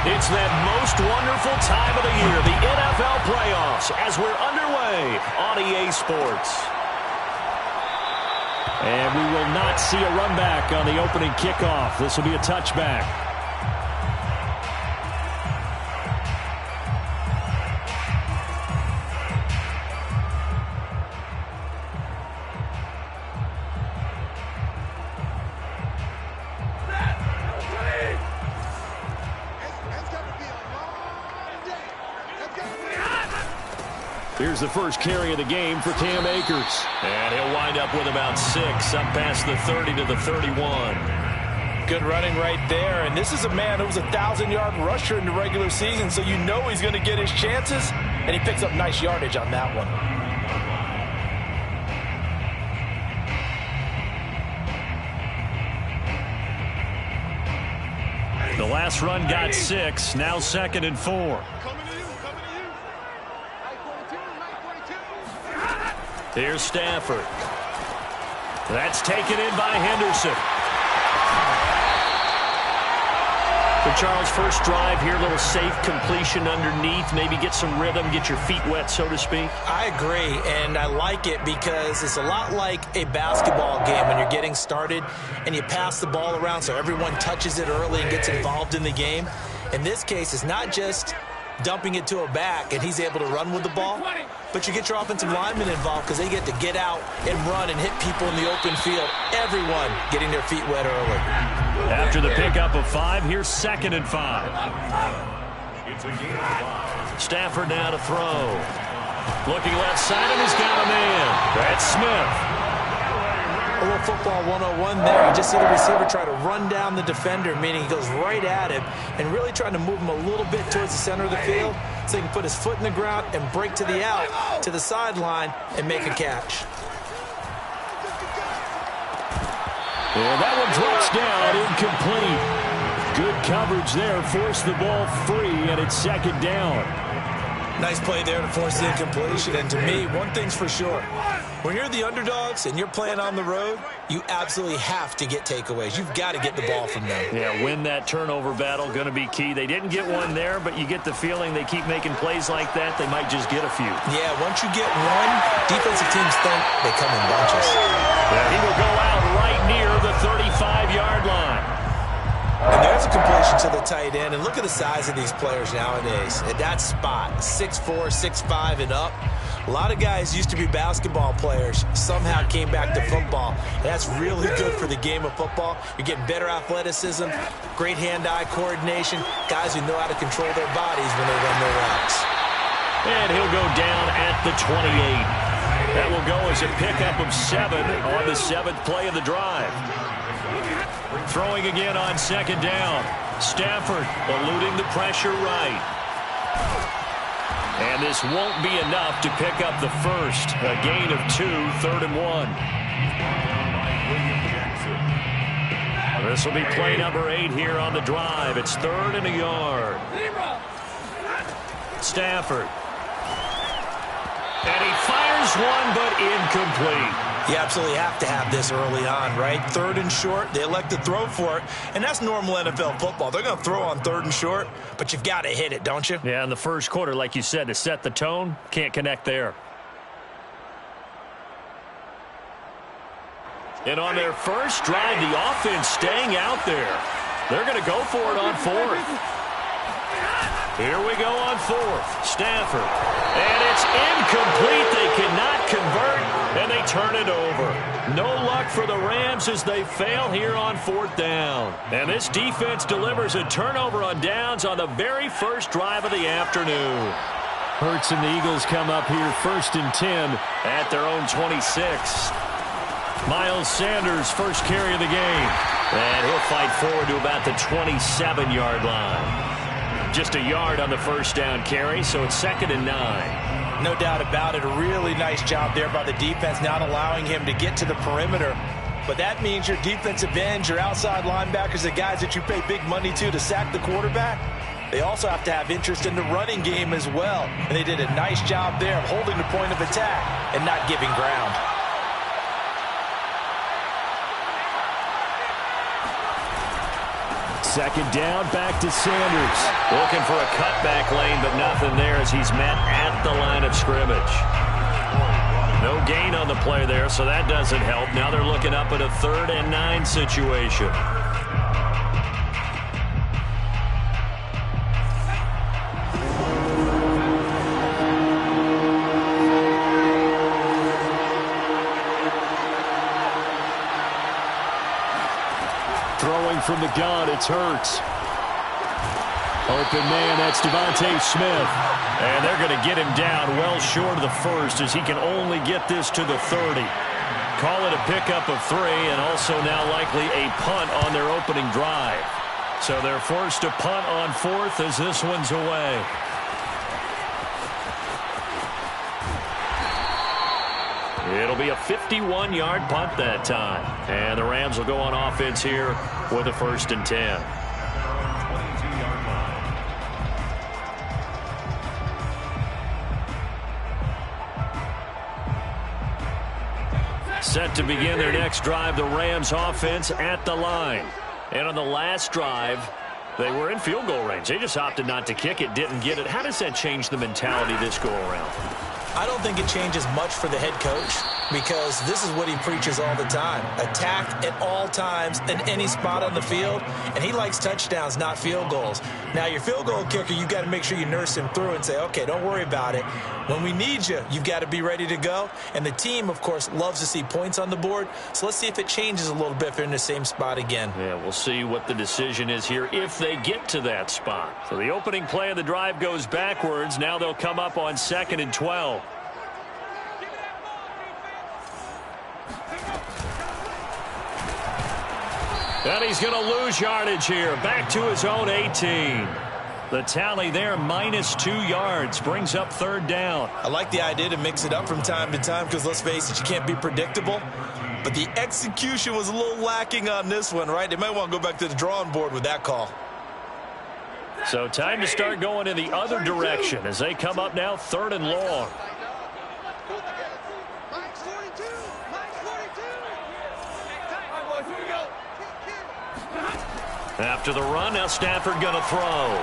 It's that most wonderful time of the year, the NFL playoffs, as we're underway on EA Sports. And we will not see a run back on the opening kickoff. This will be a touchback. Here's the first carry of the game for Cam Akers. And he'll wind up with about 6, up past the 30 to the 31. Good running right there. And this is a man who was a 1,000-yard rusher in the regular season, so you know he's going to get his chances. And he picks up nice yardage on that one. The last run got 6, now 2nd and 4. Here's Stafford. That's taken in by Henderson. So Charles, first drive here, a little safe completion underneath, maybe get some rhythm, get your feet wet, so to speak. I agree, and I like it because it's a lot like a basketball game when you're getting started and you pass the ball around so everyone touches it early and gets involved in the game. In this case, it's not just dumping it to a back and he's able to run with the ball, but you get your offensive linemen involved because they get to get out and run and hit people in the open field. Everyone getting their feet wet early. After the pickup of 5, here's 2nd and 5. Stafford now to throw. Looking left side, and he's got a man. That's Smith. A little football 101 there. You just see the receiver try to run down the defender, meaning he goes right at him and really trying to move him a little bit towards the center of the field so he can put his foot in the ground and break to the out, to the sideline, and make a catch. Well, that one drops down, incomplete. Good coverage there, forced the ball free, and it's 2nd down. Nice play there to force the incompletion. And to me, one thing's for sure. When you're the underdogs and you're playing on the road, you absolutely have to get takeaways. You've got to get the ball from them. Yeah, win that turnover battle, going to be key. They didn't get one there, but you get the feeling they keep making plays like that, they might just get a few. Yeah, once you get one, defensive teams think they come in bunches. Yeah, he will go out right near the 35-yard line. And there's a completion to the tight end. And look at the size of these players nowadays. At that spot, 6'4", 6'5", and up. A lot of guys used to be basketball players, somehow came back to football. And that's really good for the game of football. You're getting better athleticism, great hand-eye coordination, guys who know how to control their bodies when they run their routes. And he'll go down at the 28. That will go as a pickup of 7 on the 7th play of the drive. Throwing again on 2nd down. Stafford eluding the pressure right. And this won't be enough to pick up the first. A gain of 2, 3rd and 1. This will be play number 8 here on the drive. It's 3rd and a yard. Stafford. And he fires one, but incomplete. You absolutely have to have this early on, right? 3rd and short, they elect to throw for it, and that's normal NFL football. They're going to throw on 3rd and short, but you've got to hit it, don't you? Yeah, in the first quarter, like you said, to set the tone, can't connect there. And on their first drive, the offense staying out there. They're going to go for it on 4th. Here we go on 4th. Stafford. And it's incomplete. They cannot convert, and they turn it over. No luck for the Rams as they fail here on 4th down. And this defense delivers a turnover on downs on the very first drive of the afternoon. Hurts and the Eagles come up here 1st and 10 at their own 26. Miles Sanders, first carry of the game. And he'll fight forward to about the 27-yard line. Just a yard on the first down carry, so it's 2nd and 9. No doubt about it. A really nice job there by the defense, not allowing him to get to the perimeter. But that means your defensive ends, your outside linebackers, the guys that you pay big money to sack the quarterback, they also have to have interest in the running game as well. And they did a nice job there of holding the point of attack and not giving ground. Second down, back to Sanders. Looking for a cutback lane, but nothing there as he's met at the line of scrimmage. No gain on the play there, so that doesn't help. Now they're looking up at a 3rd and 9 situation. Throwing from the gun, it's Hurts. Open man, that's Devontae Smith. And they're going to get him down well short of the first as he can only get this to the 30. Call it a pickup of 3 and also now likely a punt on their opening drive. So they're forced to punt on 4th as this one's away. It'll be a 51-yard punt that time. And the Rams will go on offense here with a 1st and 10. Set to begin their next drive, the Rams offense at the line. And on the last drive, they were in field goal range. They just opted not to kick it, didn't get it. How does that change the mentality this go around? I don't think it changes much for the head coach because this is what he preaches all the time. Attack at all times in any spot on the field, and he likes touchdowns, not field goals. Now, your field goal kicker, you've got to make sure you nurse him through and say, okay, don't worry about it. When we need you, you've got to be ready to go. And the team, of course, loves to see points on the board. So let's see if it changes a little bit if they're in the same spot again. Yeah, we'll see what the decision is here if they get to that spot. So the opening play of the drive goes backwards. Now they'll come up on 2nd and 12. And he's going to lose yardage here. Back to his own 18. The tally there, -2 yards, brings up 3rd down. I like the idea to mix it up from time to time because, let's face it, you can't be predictable. But the execution was a little lacking on this one, right? They might want to go back to the drawing board with that call. So time to start going in the other direction as they come up now 3rd and long. After the run, now Stafford going to throw.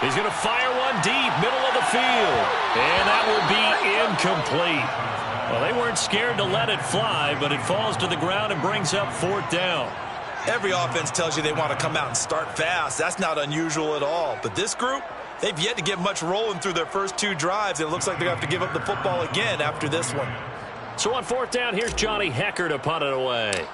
He's going to fire one deep, middle of the field. And that would be incomplete. Well, they weren't scared to let it fly, but it falls to the ground and brings up 4th down. Every offense tells you they want to come out and start fast. That's not unusual at all. But this group, they've yet to get much rolling through their first 2 drives. And it looks like they're going to have to give up the football again after this one. So on 4th down, here's Johnny Hecker to punt it away.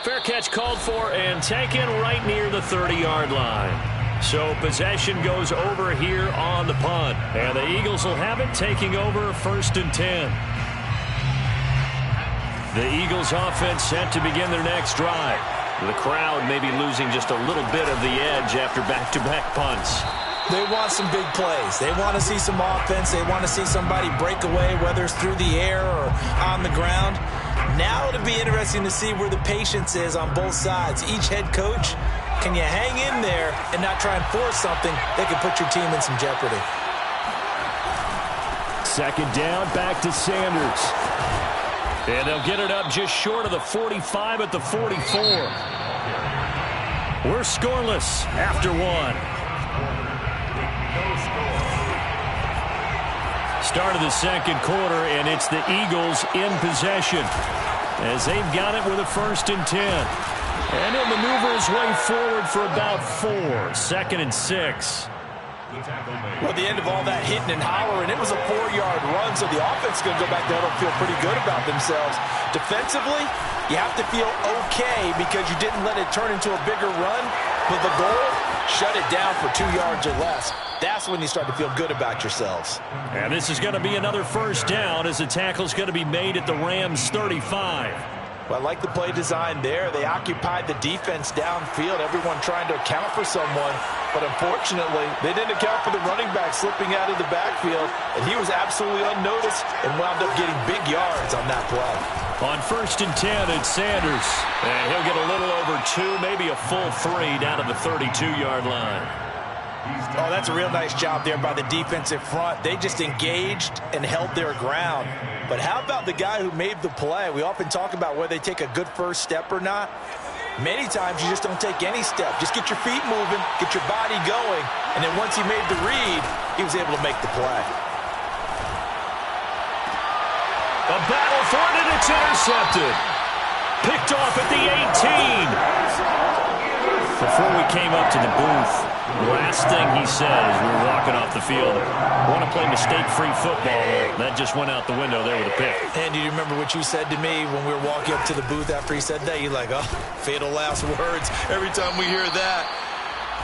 Fair catch called for and taken right near the 30-yard line. So possession goes over here on the punt. And the Eagles will have it taking over 1st and 10. The Eagles offense set to begin their next drive. The crowd may be losing just a little bit of the edge after back-to-back punts. They want some big plays. They want to see some offense. They want to see somebody break away, whether it's through the air or on the ground. Now it'll be interesting to see where the patience is on both sides. Each head coach, can you hang in there and not try and force something that could put your team in some jeopardy? Second down, back to Sanders. And they'll get it up just short of the 45 at the 44. We're scoreless after 1. Start of the 2nd quarter, and it's the Eagles in possession as they've got it with a 1st and 10. And he'll maneuver his way forward for about 4. 2nd and 6. Well, at the end of all that hitting and hollering, it was a 4-yard run, so the offense is going to go back there and feel pretty good about themselves. Defensively, you have to feel okay because you didn't let it turn into a bigger run, but the goal, shut it down for 2 yards or less. That's when you start to feel good about yourselves. And this is going to be another 1st down as the tackle's going to be made at the Rams' 35. Well, I like the play design there. They occupied the defense downfield, everyone trying to account for someone. But unfortunately, they didn't account for the running back slipping out of the backfield, and he was absolutely unnoticed and wound up getting big yards on that play. On 1st and 10, it's Sanders. And he'll get a little over 2, maybe a full 3 down to the 32-yard line. Oh, that's a real nice job there by the defensive front. They just engaged and held their ground. But how about the guy who made the play? We often talk about whether they take a good first step or not. Many times you just don't take any step. Just get your feet moving, get your body going, and then once he made the read, he was able to make the play. A battle for it, and it's intercepted. Picked off at the 18. Before we came up to the booth, the last thing he said as we were walking off the field, want to play mistake-free football. That just went out the window there with a pick. And do you remember what you said to me when we were walking up to the booth after he said that? You're like, oh, fatal last words. Every time we hear that,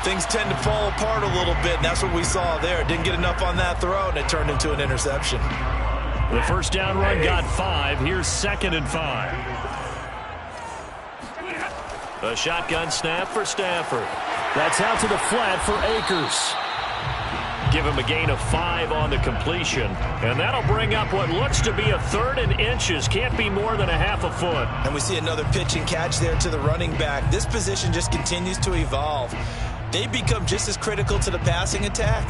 things tend to fall apart a little bit, and that's what we saw there. Didn't get enough on that throw, and it turned into an interception. The first down run got 5. Here's 2nd and 5. A shotgun snap for Stafford. That's out to the flat for Akers. Give him a gain of 5 on the completion. And that'll bring up what looks to be a 3rd and inches. Can't be more than a half a foot. And we see another pitch and catch there to the running back. This position just continues to evolve. They become just as critical to the passing attack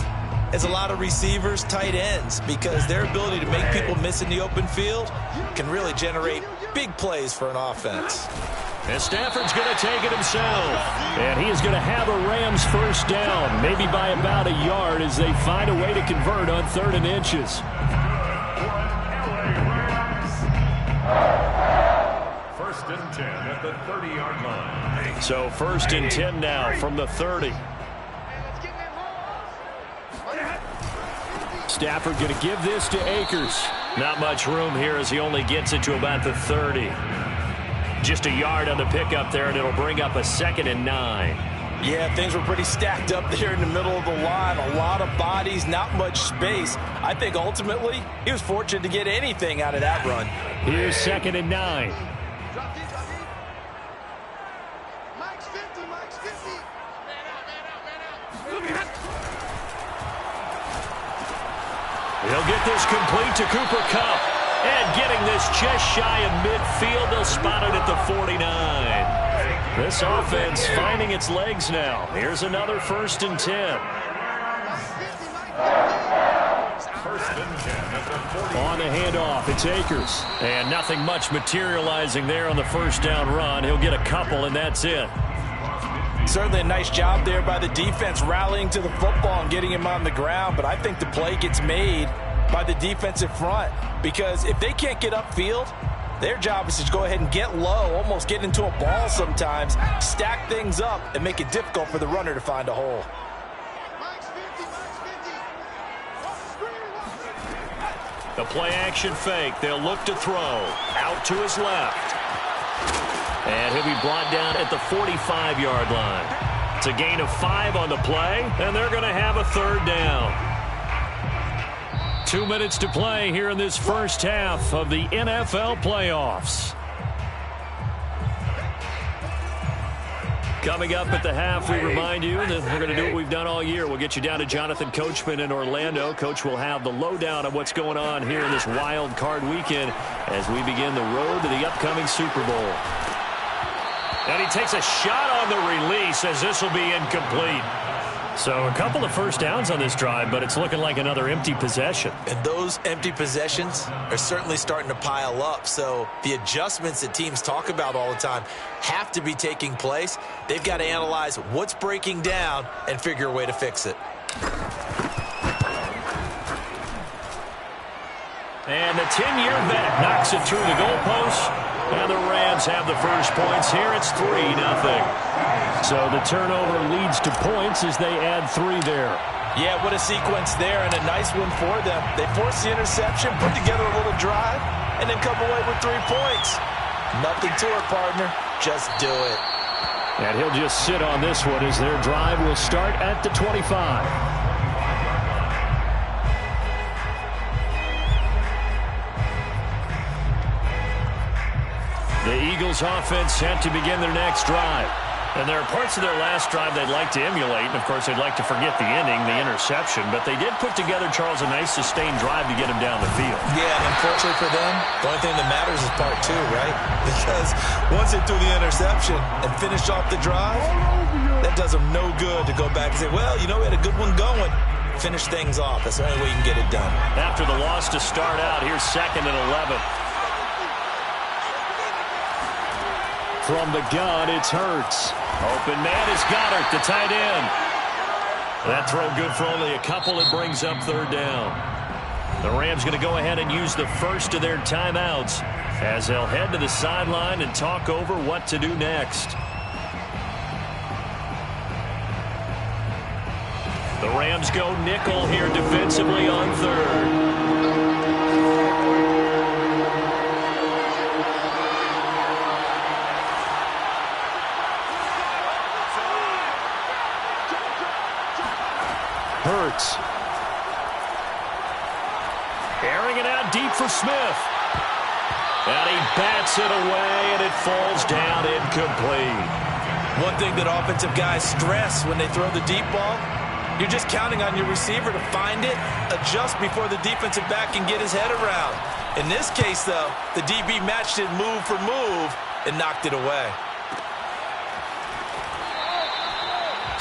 as a lot of receivers, tight ends, because their ability to make people miss in the open field can really generate big plays for an offense. And Stafford's going to take it himself. And he is going to have a Rams first down, maybe by about a yard as they find a way to convert on 3rd and inches. First and 10 at the 30-yard line. So 1st and 10 now from the 30. Stafford going to give this to Akers. Not much room here as he only gets it to about the 30. Just a yard on the pickup there, and it'll bring up a 2nd and 9. Yeah, things were pretty stacked up there in the middle of the line. A lot of bodies, not much space. I think ultimately he was fortunate to get anything out of that run. Here's 2nd and 9. He'll get this complete to Cooper Kupp. And getting this just shy of midfield, they'll spot it at the 49. This offense finding its legs now. Here's another 1st and 10. First and 10 at the 40. On the handoff, it's Akers. And nothing much materializing there on the first down run. He'll get a couple, and that's it. Certainly a nice job there by the defense rallying to the football and getting him on the ground, but I think the play gets made by the defensive front, because if they can't get upfield, their job is to go ahead and get low, almost get into a ball sometimes, stack things up, and make it difficult for the runner to find a hole. The play action fake. They'll look to throw. Out to his left. And he'll be brought down at the 45-yard line. It's a gain of 5 on the play, and they're going to have a 3rd down. 2 minutes to play here in this first half of the NFL playoffs. Coming up at the half, we remind you that we're going to do what we've done all year. We'll get you down to Jonathan Coachman in Orlando. Coach will have the lowdown of what's going on here in this wild card weekend as we begin the road to the upcoming Super Bowl. And he takes a shot on the release as this will be incomplete. So a couple of first downs on this drive, but it's looking like another empty possession. And those empty possessions are certainly starting to pile up. So the adjustments that teams talk about all the time have to be taking place. They've got to analyze what's breaking down and figure a way to fix it. And the 10-year vet knocks it through the goalpost. And the Rams have the first points here. It's 3-0. So the turnover leads to points as they add 3 there. Yeah, what a sequence there, and a nice one for them. They force the interception, put together a little drive, and then come away with 3 points. Nothing to it, partner. Just do it. And he'll just sit on this one as their drive will start at the 25. The Eagles offense set to begin their next drive. And there are parts of their last drive they'd like to emulate. And, of course, they'd like to forget the ending, the interception. But they did put together, Charles, a nice sustained drive to get him down the field. Yeah, and unfortunately for them, the only thing that matters is part 2, right? Because once they threw the interception and finished off the drive, that it does them no good to go back and say, well, you know, we had a good one going. Finish things off. That's the only way you can get it done. After the loss to start out, here's 2nd and 11. From the gun, it's Hurts. Open man is Goddard, the tight end. That throw good for only a couple. It brings up 3rd down. The Rams going to go ahead and use the first of their timeouts as they'll head to the sideline and talk over what to do next. The Rams go nickel here defensively on 3rd. Hurts. Airing it out deep for Smith. And he bats it away, and it falls down incomplete. One thing that offensive guys stress when they throw the deep ball, you're just counting on your receiver to find it, adjust before the defensive back can get his head around. In this case, though, the DB matched it move for move and knocked it away.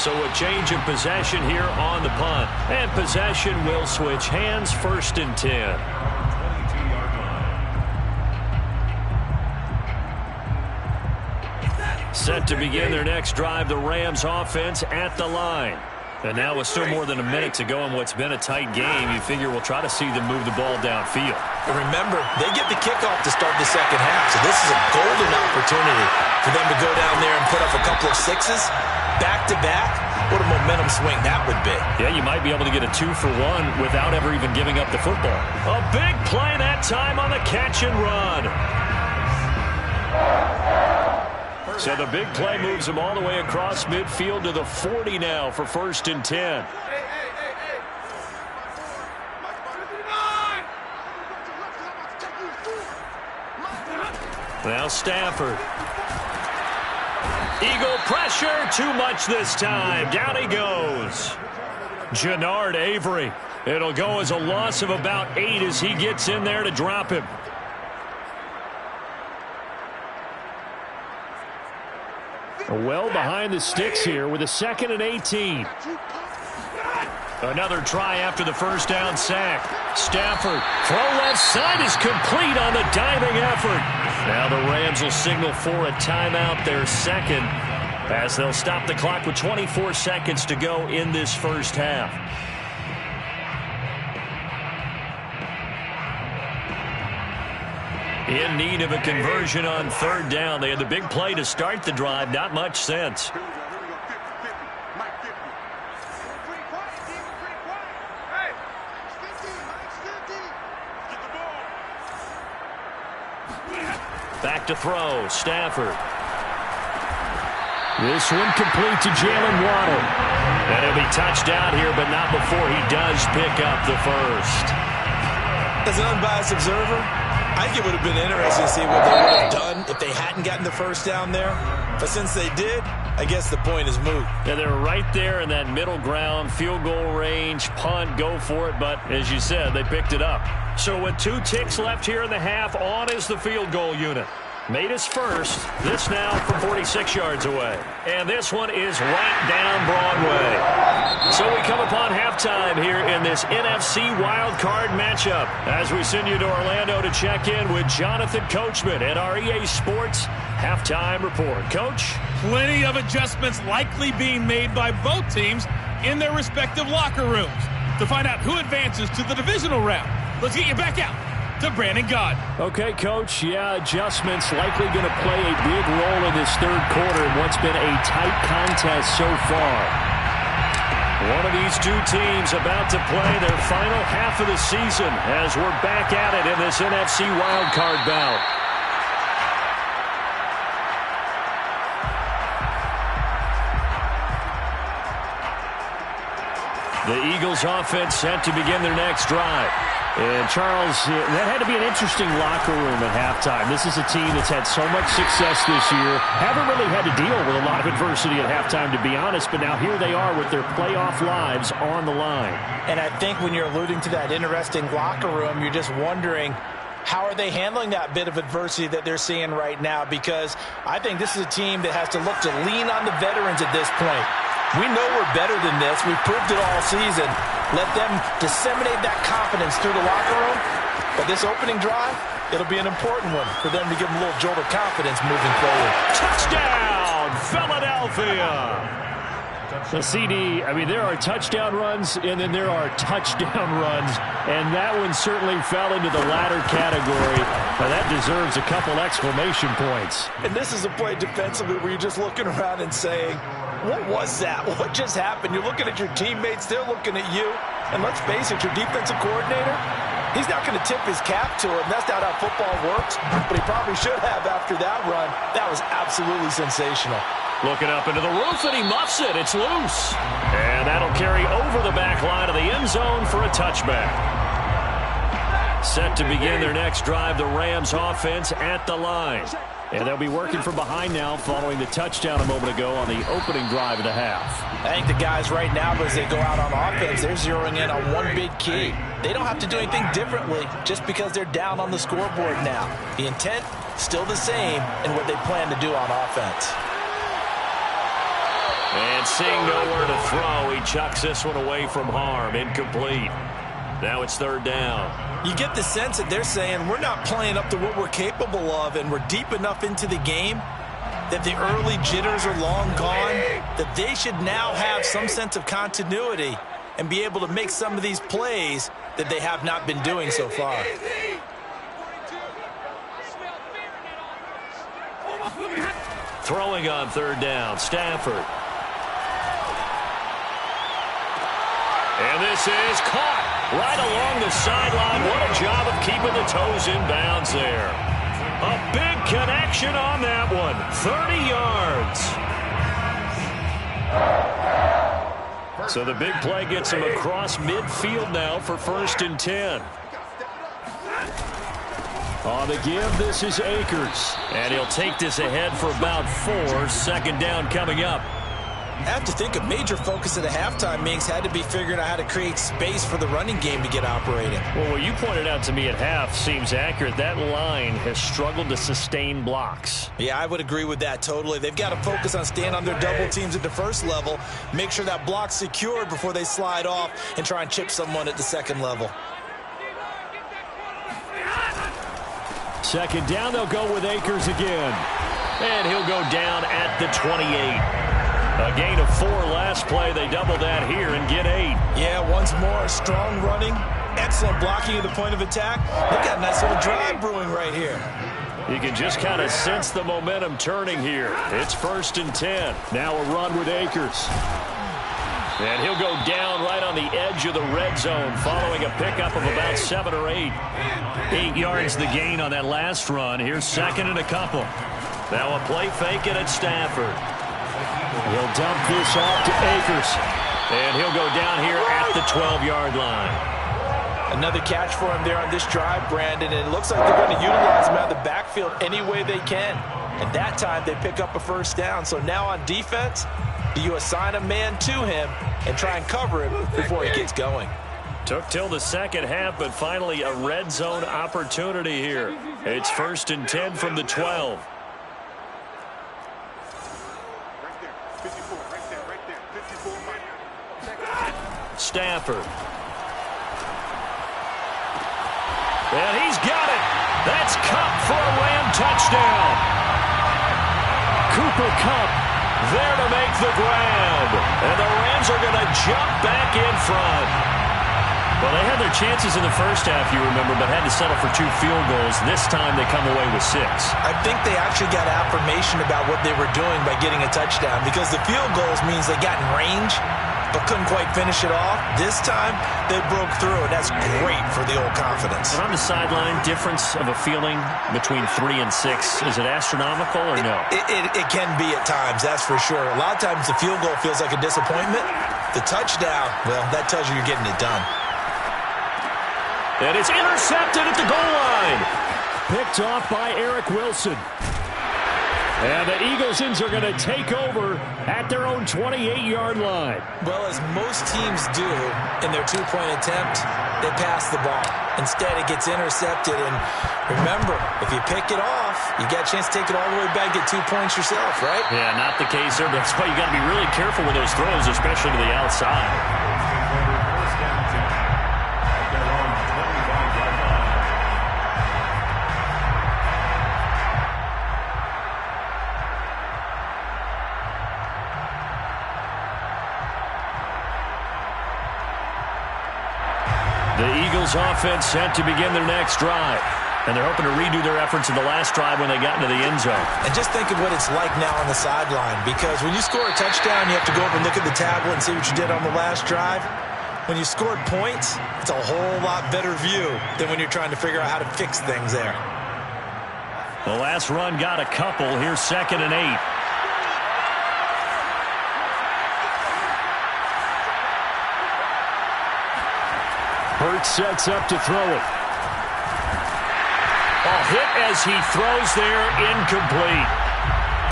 So a change of possession here on the punt. And possession will switch hands, 1st and 10. Set to begin their next drive, the Rams offense at the line. And now with still more than a minute to go in what's been a tight game, you figure we'll try to see them move the ball downfield. And remember, they get the kickoff to start the second half, so this is a golden opportunity for them to go down there and put up a couple of sixes back-to-back. What a momentum swing that would be. Yeah, you might be able to get a 2-for-1 without ever even giving up the football. A big play that time on the catch and run. So the big play moves him all the way across midfield to the 40 now for 1st and 10. Now Stafford. Eagle pressure, too much this time. Down he goes. Jannard Avery. It'll go as a loss of about 8 as he gets in there to drop him. Well behind the sticks here with a 2nd and 18. Another try after the first down sack. Stafford, throw left side is complete on the diving effort. Now the Rams will signal for a timeout, their 2nd, as they'll stop the clock with 24 seconds to go in this first half. In need of a conversion on 3rd down. They had the big play to start the drive. Not much sense. Back to throw. Stafford. This one complete to Jalen Waddle. And he'll be touchdown here, but not before he does pick up the first. As an unbiased observer, I think it would have been interesting to see what they would have done if they hadn't gotten the first down there. But since they did, I guess the point is moot. Yeah, they're right there in that middle ground, field goal range, punt, go for it. But as you said, they picked it up. So with 2 ticks left here in the half, on is the field goal unit. Made his first. This now from 46 yards away. And this one is right down Broadway. So we come upon halftime here in this NFC wildcard matchup as we send you to Orlando to check in with Jonathan Coachman at our EA Sports Halftime Report. Coach? Plenty of adjustments likely being made by both teams in their respective locker rooms. To find out who advances to the divisional round, let's get you back out to Brandon Gaudin. Okay, Coach. Yeah, adjustments likely going to play a big role in this 3rd quarter in what's been a tight contest so far. One of these 2 teams about to play their final half of the season as we're back at it in this NFC wildcard bout. The Eagles offense set to begin their next drive. And, Charles, that had to be an interesting locker room at halftime. This is a team that's had so much success this year. Haven't really had to deal with a lot of adversity at halftime, to be honest. But now here they are with their playoff lives on the line. And I think when you're alluding to that interesting locker room, you're just wondering, how are they handling that bit of adversity that they're seeing right now? Because I think this is a team that has to look to lean on the veterans at this point. We know we're better than this. We've proved it all season. Let them disseminate that confidence through the locker room. But this opening drive, it'll be an important one for them to give them a little jolt of confidence moving forward. Touchdown, Philadelphia! The CD, I mean, there are touchdown runs, and then there are touchdown runs, and that one certainly fell into the latter category. Now, that deserves a couple exclamation points. And this is a play defensively where you're just looking around and saying, what was that? What just happened? You're looking at your teammates, they're looking at you. And let's face it, your defensive coordinator, he's not going to tip his cap to him. That's not how football works, but he probably should have after that run. That was absolutely sensational. Looking up into the roof, and he muffs it. It's loose. And that'll carry over the back line of the end zone for a touchback. Set to begin their next drive, the Rams offense at the line. And they'll be working from behind now following the touchdown a moment ago on the opening drive of the half. I think the guys right now, as they go out on offense, they're zeroing in on one big key. They don't have to do anything differently just because they're down on the scoreboard now. The intent, still the same in what they plan to do on offense. And seeing nowhere to throw, he chucks this one away from harm. Incomplete. Now it's third down. You get the sense that they're saying we're not playing up to what we're capable of, and we're deep enough into the game that the early jitters are long gone, that they should now have some sense of continuity and be able to make some of these plays that they have not been doing so far. Throwing on third down, Stafford. And this is caught right along the sideline. What a job of keeping the toes in bounds there. A big connection on that one. 30 yards. So the big play gets him across midfield now for 1st and 10. On the give, this is Akers. And he'll take this ahead for about 4. Second down coming up. I have to think a major focus at the halftime, Minks, had to be figuring out how to create space for the running game to get operating. Well, what you pointed out to me at half seems accurate. That line has struggled to sustain blocks. Yeah, I would agree with that totally. They've got to focus on staying on their double teams at the first level, make sure that block's secured before they slide off and try and chip someone at the second level. Second down, they'll go with Akers again. And he'll go down at the 28. A gain of 4 last play. They double that here and get 8. Yeah, once more, strong running, excellent blocking at the point of attack. They've got a nice little drive brewing right here. You can just kind of sense the momentum turning here. It's 1st and 10. Now a run with Akers. And he'll go down right on the edge of the red zone following a pickup of about 7 or 8. 8 yards the gain on that last run. Here's 2nd and a couple. Now a play fake it at Stafford. He'll dump this off to Akers. And he'll go down here at the 12-yard line. Another catch for him there on this drive, Brandon. And it looks like they're going to utilize him out of the backfield any way they can. And that time they pick up a 1st down. So now on defense, do you assign a man to him and try and cover him before he gets going? Took till the second half, but finally a red zone opportunity here. It's 1st and 10 from the 12. Stafford. And he's got it. That's Kupp for a Ram touchdown. Cooper Kupp there to make the grab. And the Rams are going to jump back in front. Well, they had their chances in the first half, you remember, but had to settle for 2 field goals. This time they come away with 6. I think they actually got affirmation about what they were doing by getting a touchdown, because the field goals means they got in range but couldn't quite finish it off. This time they broke through, and that's great for the old confidence. And on the sideline, difference of a feeling between 3 and 6, is it astronomical or no? It can be at times, that's for sure. A lot of times the field goal feels like a disappointment. The touchdown, well, that tells you you're getting it done. And it's intercepted at the goal line. Picked off by Eric Wilson. And the Eaglesons are going to take over at their own 28-yard line. Well, as most teams do in their 2-point attempt, they pass the ball. Instead, it gets intercepted. And remember, if you pick it off, enough, you got a chance to take it all the way back, get 2 points yourself, right? Yeah, not the case there. That's why you got to be really careful with those throws, especially to the outside. First down 10 at their own 25-yard line. The Eagles offense set to begin their next drive. And they're hoping to redo their efforts in the last drive when they got into the end zone. And just think of what it's like now on the sideline, because when you score a touchdown, you have to go over and look at the tablet and see what you did on the last drive. When you scored points, it's a whole lot better view than when you're trying to figure out how to fix things there. The last run got a couple. Here's 2nd and 8. Hurts sets up to throw it. Hit as he throws there, incomplete.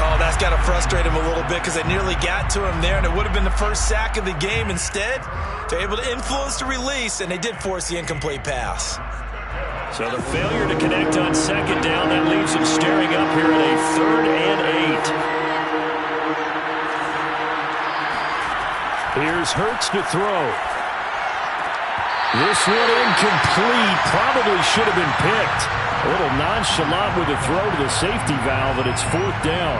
Oh, that's got to frustrate him a little bit because they nearly got to him there, and it would have been the first sack of the game. Instead, they're able to influence the release, and they did force the incomplete pass. So the failure to connect on 2nd down, that leaves him staring up here at a 3rd and 8. Here's Hurts to throw. This one incomplete. Probably should have been picked. A little nonchalant with the throw to the safety valve, and it's 4th down.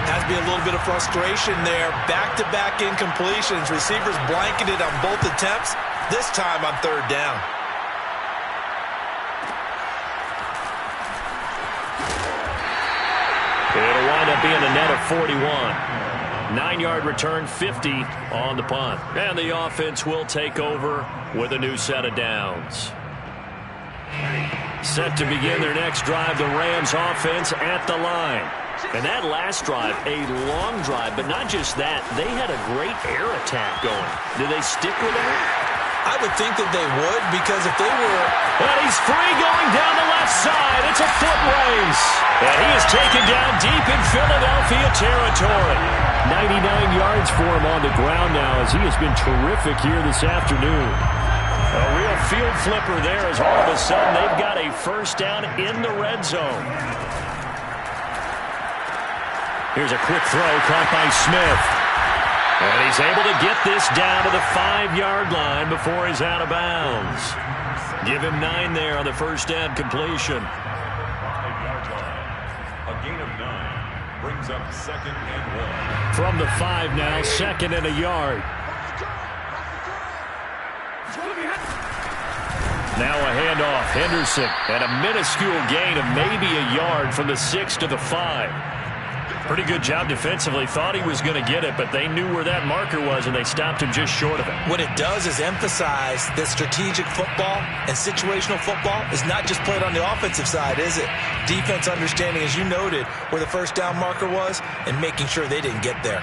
Has to be a little bit of frustration there. Back-to-back incompletions. Receivers blanketed on both attempts. This time on 3rd down. It'll wind up being a net of 41. 9-yard return, 50 on the punt. And the offense will take over with a new set of downs. Set to begin their next drive, the Rams offense at the line. And that last drive, a long drive, but not just that. They had a great air attack going. Did they stick with that? I would think that they would, because if they were... And he's free going down the left side. It's a foot race. And he is taken down deep in Philadelphia territory. 99 yards for him on the ground now, as he has been terrific here this afternoon. A real field flipper there, as all of a sudden they've got a first down in the red zone. Here's a quick throw caught by Smith. And he's able to get this down to the 5-yard line before he's out of bounds. Give him 9 there on the first down completion. 5-yard line. A gain of 9 brings up 2nd and 1. From the 5 now, 2nd and a yard. Now a handoff, Henderson, and a minuscule gain of maybe a yard from the 6 to the 5. Pretty good job defensively. Thought he was going to get it, but they knew where that marker was, and they stopped him just short of it. What it does is emphasize that strategic football and situational football is not just played on the offensive side, is it? Defense understanding, as you noted, where the first down marker was and making sure they didn't get there.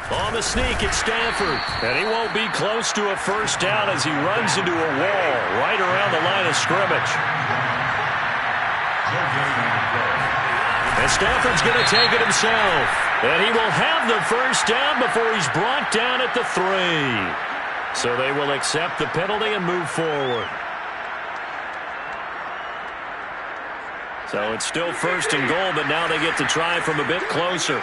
On the sneak, it's Stanford. And he won't be close to a first down as he runs into a wall right around the line of scrimmage. And Stanford's going to take it himself. And he will have the first down before he's brought down at the 3. So they will accept the penalty and move forward. So it's still 1st and goal, but now they get to try from a bit closer.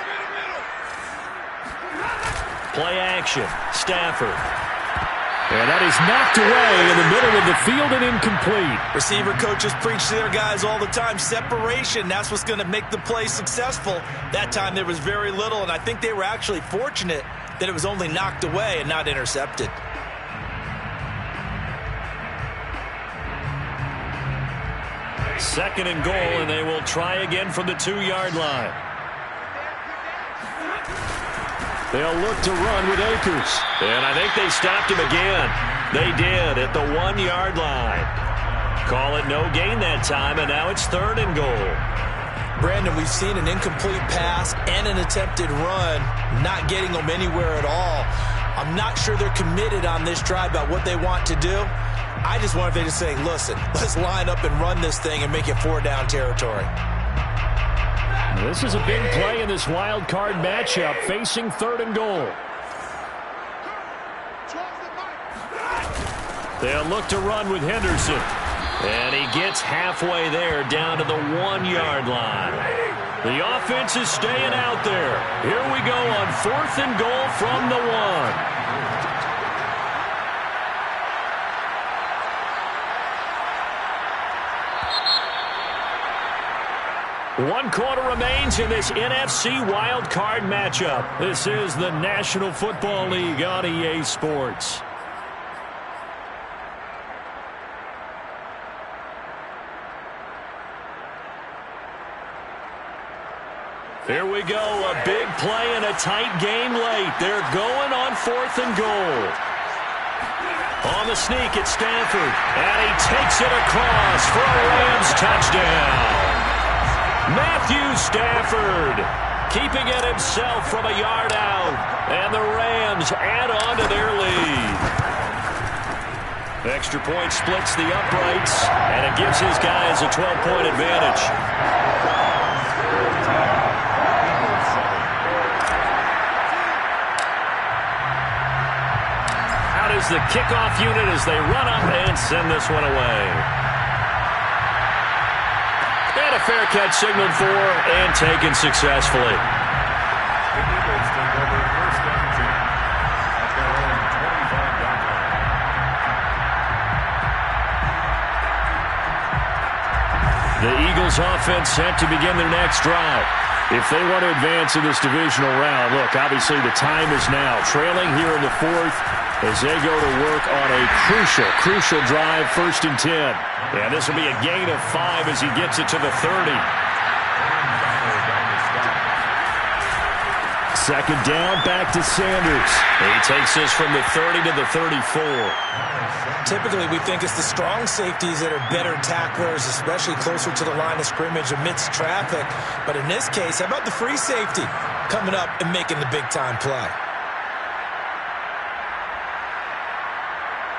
Play action, Stafford. And that is knocked away in the middle of the field and incomplete. Receiver coaches preach to their guys all the time. Separation, that's what's going to make the play successful. That time there was very little, and I think they were actually fortunate that it was only knocked away and not intercepted. Second and goal, and they will try again from the 2-yard line. They'll look to run with Akers. And I think they stopped him again. They did at the 1-yard line. Call it no gain that time, and now it's 3rd and goal. Brandon, we've seen an incomplete pass and an attempted run, not getting them anywhere at all. I'm not sure they're committed on this drive about what they want to do. I just wonder if they just say, listen, let's line up and run this thing and make it 4-down territory. This is a big play in this wild card matchup, facing 3rd and goal. They'll look to run with Henderson. And he gets halfway there, down to the 1-yard line. The offense is staying out there. Here we go on 4th and goal from the 1. 1 quarter remains in this NFC wild card matchup. This is the National Football League on EA Sports. Here we go, a big play and a tight game late. They're going on 4th and goal. On the sneak, it's Stanford, and he takes it across for a Rams touchdown. Matthew Stafford keeping it himself from a yard out, and the Rams add on to their lead. Extra point splits the uprights, and it gives his guys a 12-point advantage. Is the kickoff unit as they run up and send this one away. And a fair catch signaled for and taken successfully. The Eagles take over 1st and 10 at their own 25-yard line. The Eagles offense set to begin their next drive. If they want to advance in this divisional round, look, obviously the time is now. Trailing here in the 4th as they go to work on a crucial drive, 1st and 10. And this will be a gain of 5 as he gets it to the 30. 2nd down, back to Sanders. He takes this from the 30 to the 34. Typically, we think it's the strong safeties that are better tacklers, especially closer to the line of scrimmage amidst traffic. But in this case, how about the free safety coming up and making the big-time play?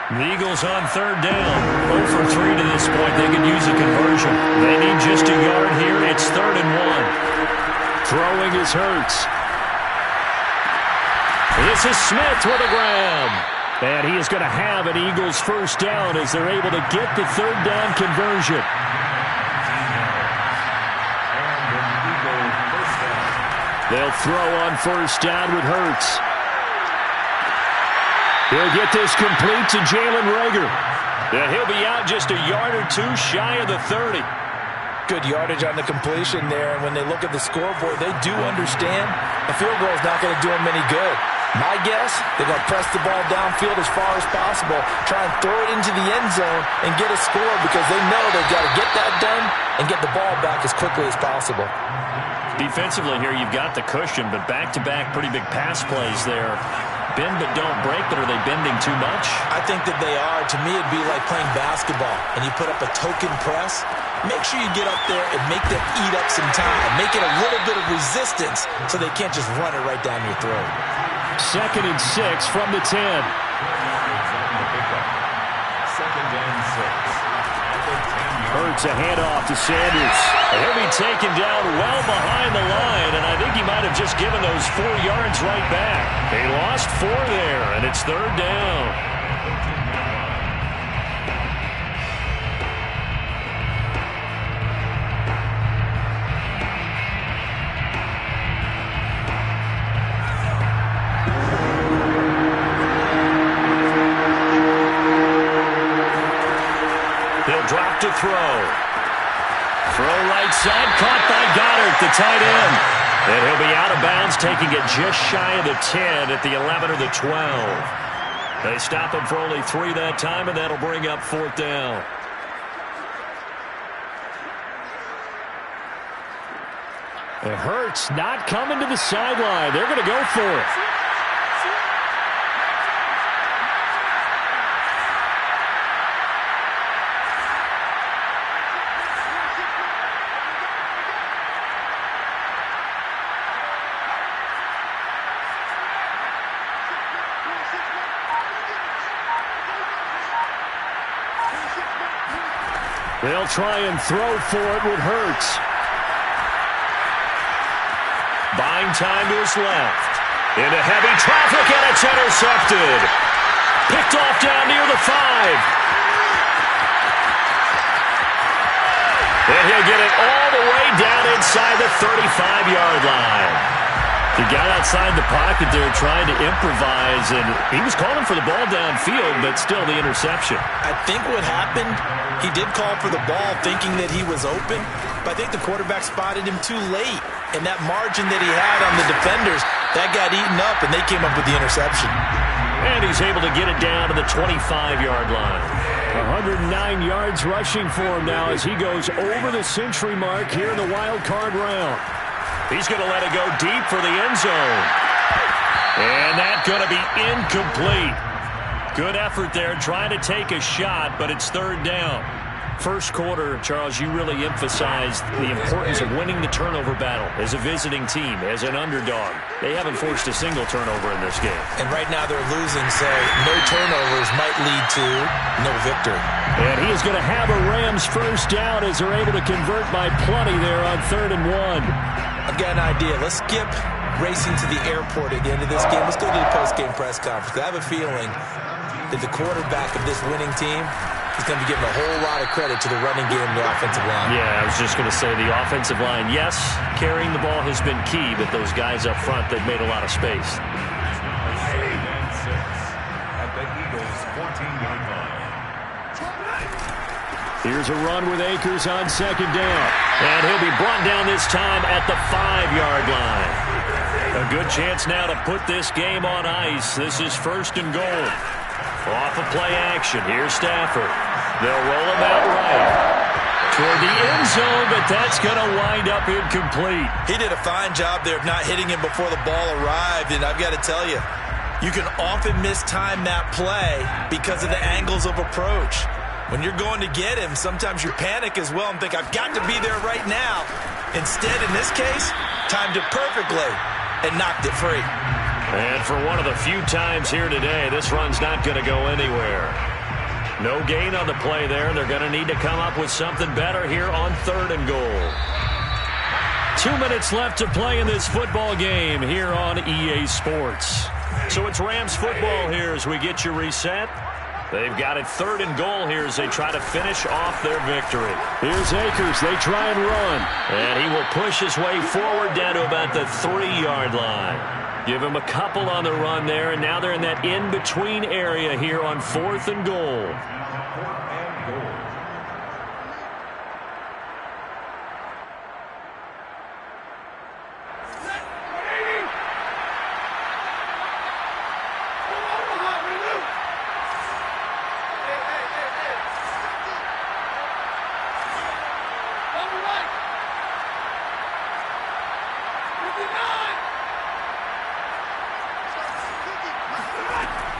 The Eagles on 3rd down. 0 for 3 to this point. They can use a conversion. They need just a yard here. It's 3rd and 1. Throwing is Hurts. This is Smith with a grab. And he is going to have an Eagles 1st down as they're able to get the 3rd down conversion. They'll throw on 1st down with Hurts. He'll get this complete to Jalen Reagor. And he'll be out just a yard or 2 shy of the 30. Good yardage on the completion there. And when they look at the scoreboard, they do understand the field goal is not going to do them any good. My guess, they're going to press the ball downfield as far as possible, try and throw it into the end zone and get a score because they know they've got to get that done and get the ball back as quickly as possible. Defensively here, you've got the cushion, but back-to-back pretty big pass plays there. Bend but don't break, but are they bending too much? I think that they are. To me, it'd be like playing basketball, and you put up a token press. Make sure you get up there and make them eat up some time. Make it a little bit of resistance so they can't just run it right down your throat. 2nd and 6 from the 10. 2nd and 6. Hurts a handoff to Sanders. He'll be taken down well behind the line, and I think he might have just given those 4 yards right back. They lost 4 there, and it's 3rd down. He'll drop to throw. Throw right side, caught by Goddard, the tight end. And he'll be out of bounds, taking it just shy of the 10 at the 11 or the 12. They stop him for only 3 that time, and that'll bring up 4th down. It hurts not coming to the sideline. They're going to go for it. They'll try and throw for it with Hurts. buying time to his left. Into heavy traffic, and it's intercepted. Picked off down near the 5. And he'll get it all the way down inside the 35-yard line. He got outside the pocket there trying to improvise, and he was calling for the ball downfield, but still the interception. I think what happened, he did call for the ball thinking that he was open, but I think the quarterback spotted him too late. And that margin that he had on the defenders, that got eaten up, and they came up with the interception. And he's able to get it down to the 25-yard line. 109 yards rushing for him now as he goes over the century mark here in the wild card round. He's going to let it go deep for the end zone. And that's going to be incomplete. Good effort there trying to take a shot, but it's third down. First quarter, Charles, you really emphasized the importance of winning the turnover battle as a visiting team, as an underdog. They haven't forced a single turnover in this game. And right now they're losing, so no turnovers might lead to no victory. And he is going to have a Rams first down as they're able to convert by plenty there on 3rd and 1. I've got an idea. Let's skip racing to the airport at the end of this game. Let's go to the post-game press conference. I have a feeling that the quarterback of this winning team is going to be giving a whole lot of credit to the running game and the offensive line. Yeah, I was just going to say the offensive line, yes, carrying the ball has been key, but those guys up front, they've made a lot of space. 6 at the Eagles' 14-yard line. Here's a run with Akers on 2nd down. And he'll be brought down this time at the 5-yard line. A good chance now to put this game on ice. This is 1st and goal. Off of play action. Here's Stafford. They'll roll him out right toward the end zone, but that's going to wind up incomplete. He did a fine job there of not hitting him before the ball arrived, and I've got to tell you, you can often mistime that play because of the angles of approach. When you're going to get him, sometimes you panic as well and think, I've got to be there right now. Instead, in this case, timed it perfectly and knocked it free. And for one of the few times here today, this run's not going to go anywhere. No gain on the play there. They're going to need to come up with something better here on 3rd and goal. 2 minutes left to play in this football game here on EA Sports. So it's Rams football here as we get you reset. They've got it 3rd and goal here as they try to finish off their victory. Here's Akers. They try and run. And he will push his way forward down to about the 3-yard line. Give him a couple on the run there, and now they're in that in-between area here on 4th and goal.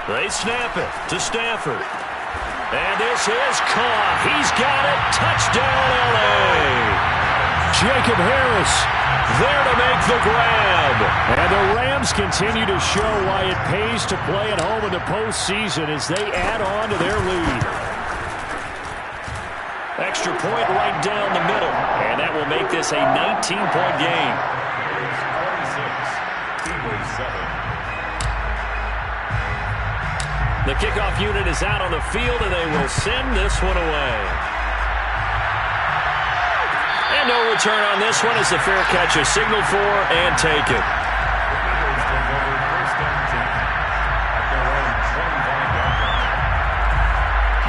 They snap it to Stafford. And this is caught. He's got it. Touchdown, L.A. Jacob Harris there to make the grab. And the Rams continue to show why it pays to play at home in the postseason as they add on to their lead. Extra point right down the middle. And that will make this a 19-point game. 46, Eagles 7. The kickoff unit is out on the field, and they will send this one away. And no return on this one as the fair catch is signaled for and taken.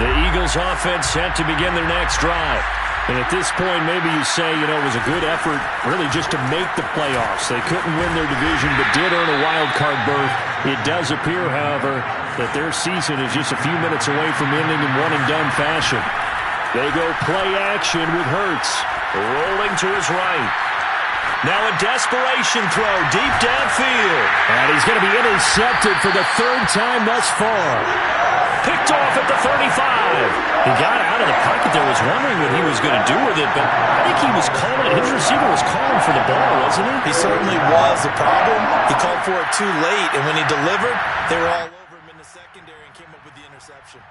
The Eagles offense set to begin their next drive. And at this point, maybe you say, it was a good effort really just to make the playoffs. They couldn't win their division, but did earn a wild card berth. It does appear, however, that their season is just a few minutes away from ending in one-and-done fashion. They go play action with Hurts, rolling to his right. Now a desperation throw deep downfield. And he's going to be intercepted for the 3rd time thus far. Picked off at the 35. He got out of the pocket there, was wondering what he was going to do with it, but I think he was calling, his receiver was calling for the ball, wasn't he? He certainly was. The problem, he called for it too late, and when he delivered, they were all over him in the secondary and came up with the interception.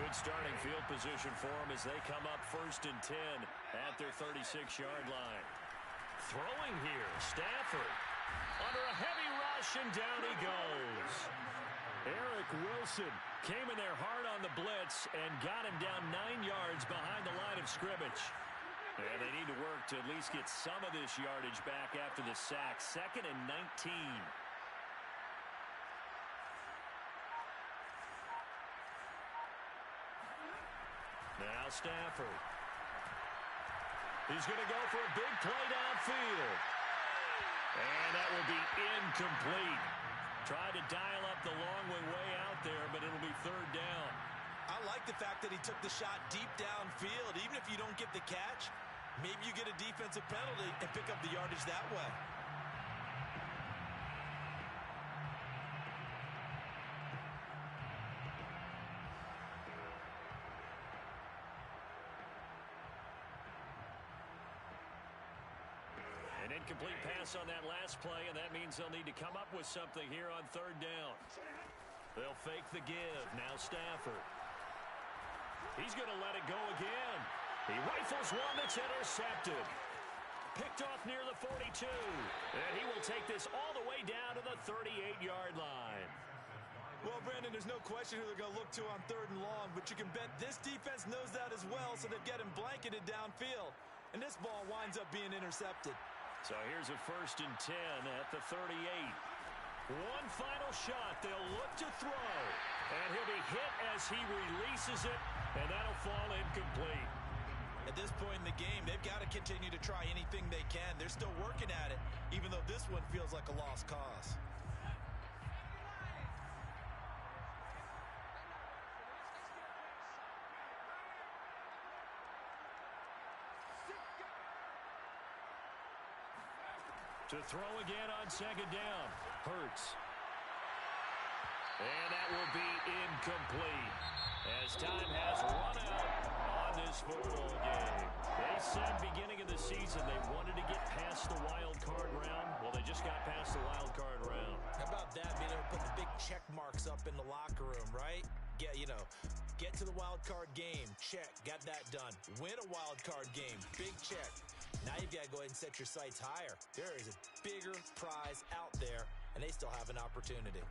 Good starting field position for them as they come up 1st and 10 at their 36-yard line. Throwing here, Stafford. Under a heavy rush, and down he goes. Eric Wilson came in there hard on the blitz and got him down 9 yards behind the line of scrimmage. And they need to work to at least get some of this yardage back after the sack. 2nd and 19. Now Stafford. He's going to go for a big play downfield. And that will be incomplete. Tried to dial up the long way out there, but it'll be 3rd down. I like the fact that he took the shot deep downfield. Even if you don't get the catch, maybe you get a defensive penalty and pick up the yardage that way. An incomplete pass on that last play, and that means they'll need to come up with something here on 3rd down. They'll fake the give. Now Stafford. He's going to let it go again. He rifles one that's intercepted. Picked off near the 42. And he will take this all the way down to the 38-yard line. Well, Brandon, there's no question who they're going to look to on 3rd and long, but you can bet this defense knows that as well, so they've got him blanketed downfield. And this ball winds up being intercepted. So here's a 1st and 10 at the 38. One final shot. They'll look to throw. And he'll be hit as he releases it, and that'll fall incomplete. At this point in the game, they've got to continue to try anything they can. They're still working at it, even though this one feels like a lost cause. To throw again on 2nd down. Hurts. And that will be incomplete as time has run out on this football game. They said beginning of the season they wanted to get past the wild card round. Well, they just got past the wild card round. How about that, being able to put the big check marks up in the locker room, right? Get to the wild card game. Check. Got that done. Win a wild card game. Big check. Now you've got to go ahead and set your sights higher. There is a bigger prize out there, and they still have an opportunity.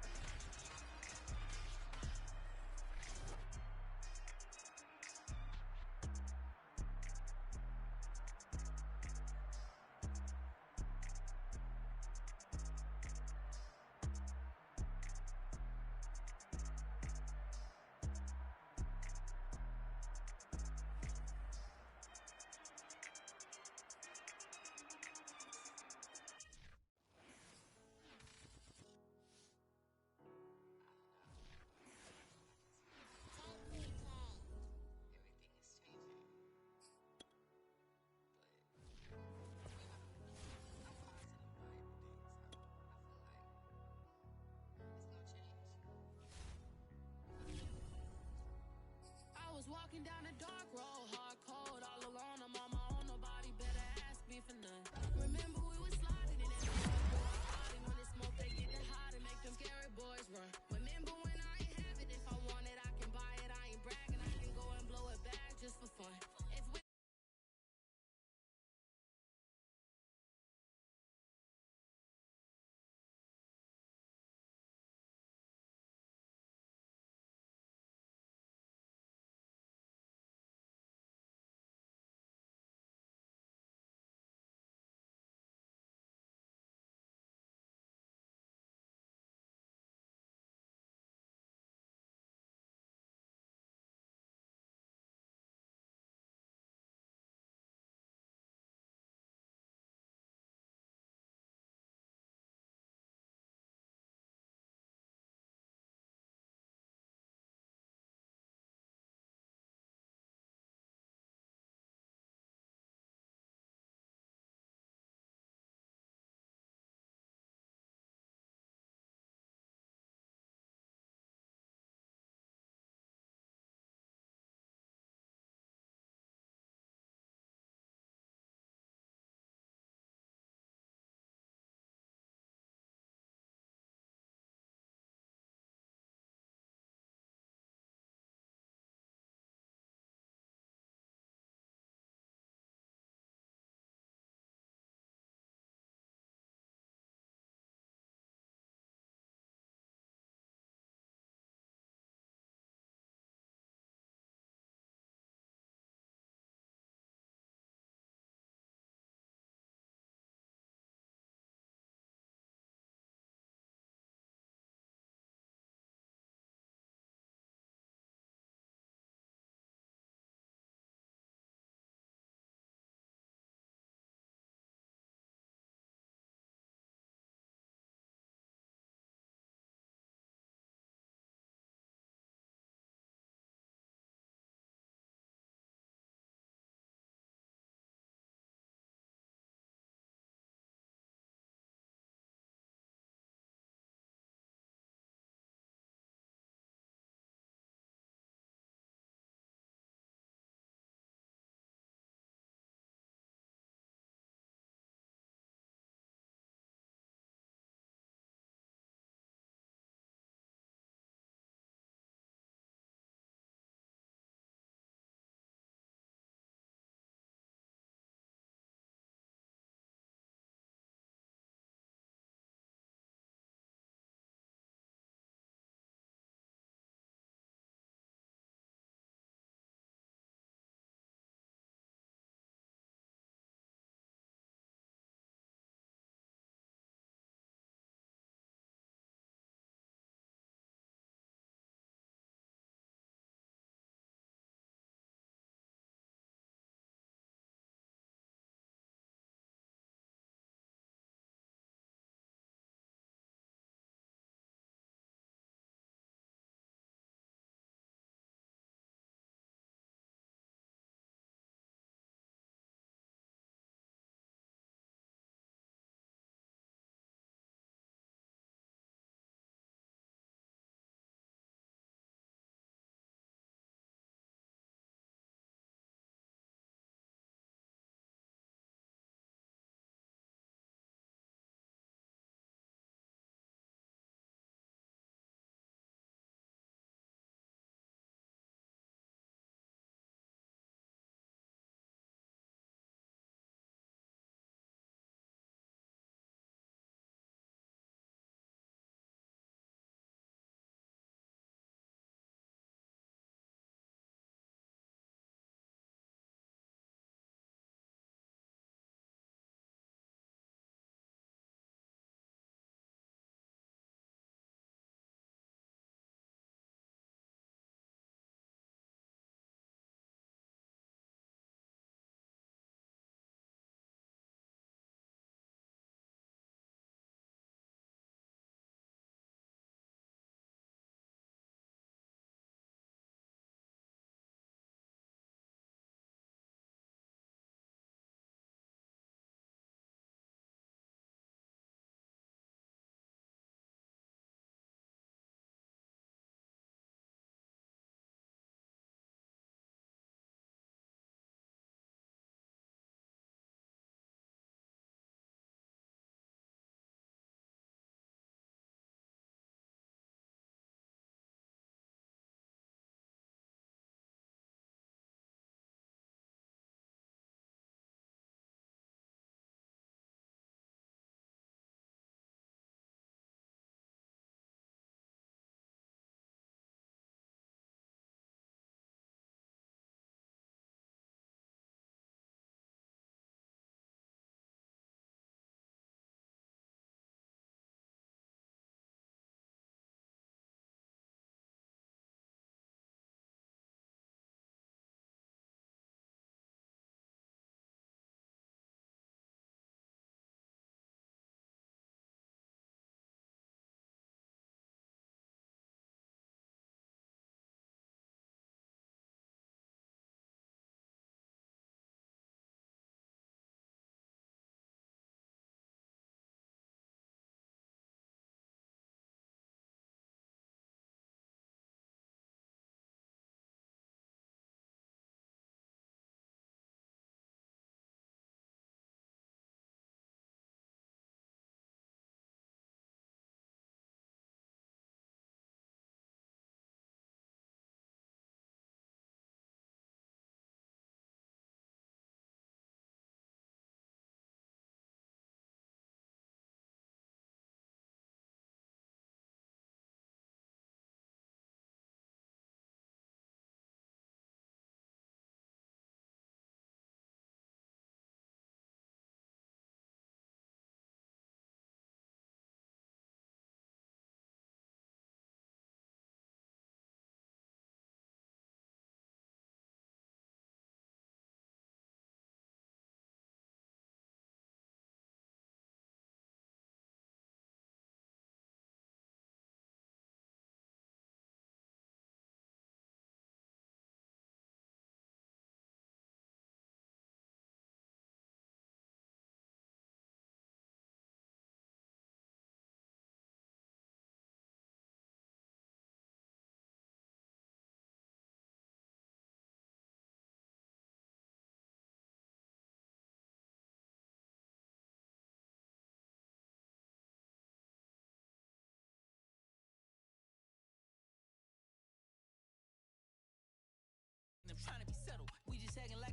Walking down a dark road, hard cold, all alone. I'm on my own, nobody better ask me for none. Remember we was sliding in that when it's smoke, they get it hot and make them scary boys run. Remember when I ain't have it, if I want it, I can buy it. I ain't bragging, I can go and blow it back just for fun. If we